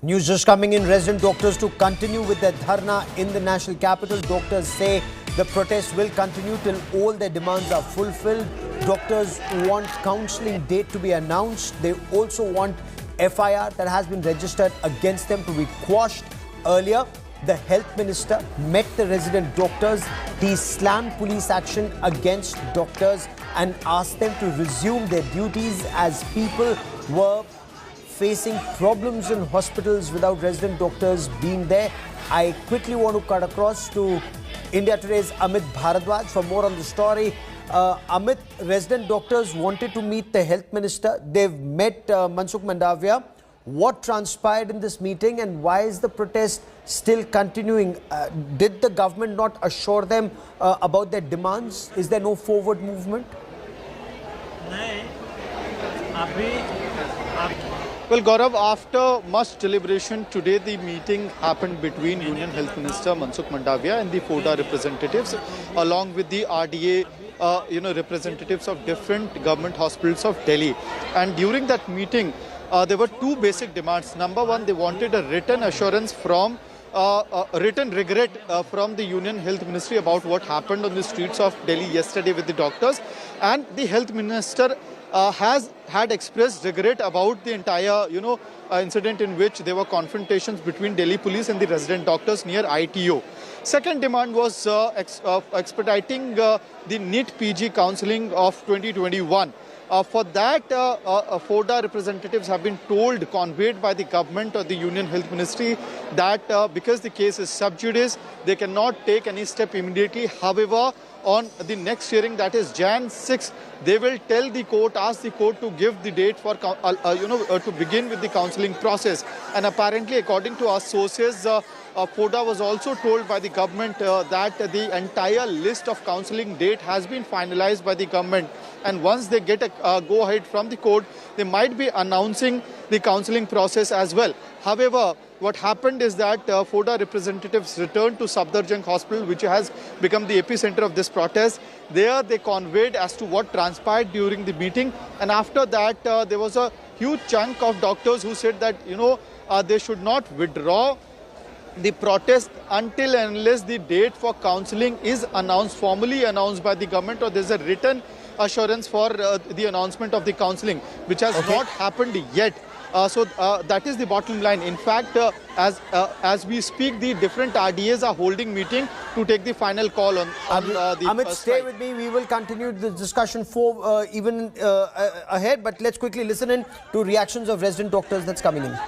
News just coming in. Resident doctors to continue with their dharna in the national capital. Doctors say the protest will continue till all their demands are fulfilled. Doctors want counselling date to be announced. They also want FIR that has been registered against them to be quashed. Earlier, the health minister met the resident doctors. He slammed police action against doctors and asked them to resume their duties as people were facing problems in hospitals without resident doctors being there. I quickly want to cut across to India Today's Amit Bharadwaj for more on the story. Amit, resident doctors wanted to meet the health minister. They've met Mansukh Mandavia. What transpired in this meeting and why is the protest still continuing? Did the government not assure them about their demands? Is there no forward movement? Well, Gaurav, after much deliberation, today the meeting happened between Union Health Minister Mansukh Mandavia and the FODA representatives, along with the RDA representatives of different government hospitals of Delhi. And during that meeting, there were two basic demands. Number one, they wanted a written assurance from written regret from the Union Health Ministry about what happened on the streets of Delhi yesterday with the doctors. And the Health Minister had expressed regret about the entire, incident in which there were confrontations between Delhi police and the resident doctors near ITO. Second demand was expediting the NEET PG counselling of 2021. For that, FODA representatives have been conveyed by the government or the Union Health Ministry that because the case is sub judice, they cannot take any step immediately. However, on the next hearing, that is Jan 6, they will tell the court, ask the court to give the date for, to begin with the counselling process. And apparently, according to our sources, FODA was also told by the government that the entire list of counselling date has been finalized by the government. And once they get a go-ahead from the court, they might be announcing the counselling process as well. However, what happened is that FODA representatives returned to Safdarjung Hospital, which has become the epicenter of this protest. There they conveyed as to what transpired during the meeting. And after that, there was a huge chunk of doctors who said that, they should not withdraw the protest until and unless the date for counselling is announced, formally announced by the government, or there's a written assurance for the announcement of the counselling, which has not happened yet. So that is the bottom line. In fact, as we speak, the different RDAs are holding meeting to take the final call on the Amit, stay with me. We will continue the discussion even ahead. But let's quickly listen in to reactions of resident doctors that's coming in.